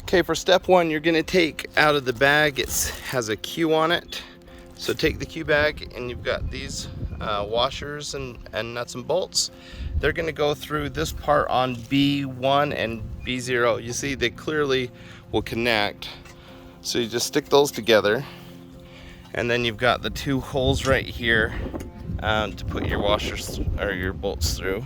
Okay, for step one, you're gonna take out of the bag, it has a cue on it. So take the cue bag and you've got these washers and nuts and bolts. They're gonna go through this part on B1 and B0. You see, they clearly will connect. So you just stick those together. And then you've got the two holes right here to put your washers or your bolts through.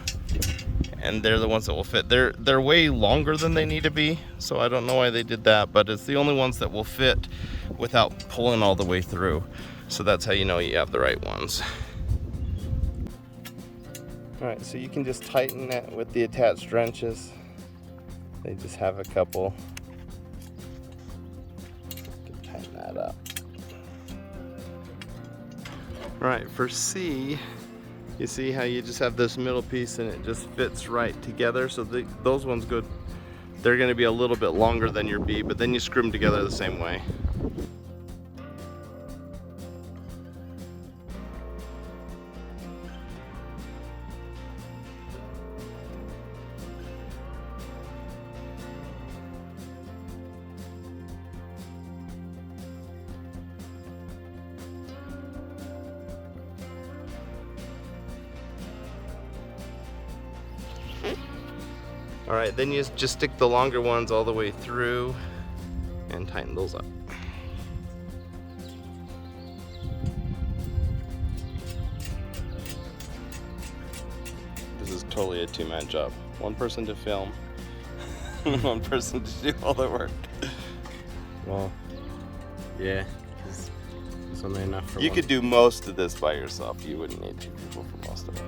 And they're the ones that will fit. They're way longer than they need to be, so I don't know why they did that, but it's the only ones that will fit without pulling all the way through. So that's how you know you have the right ones. All right, so you can just tighten that with the attached wrenches. They just have a couple. You can tighten that up. All right, for C, you see how you just have this middle piece and it just fits right together. So those ones good. They're gonna be a little bit longer than your B, but then you screw them together the same way. All right, then you just stick the longer ones all the way through and tighten those up. This is totally a two-man job. One person to film, one person to do all the work. Well, yeah, because it's only enough for You one. could do most of this by yourself. You wouldn't need two people for most of it.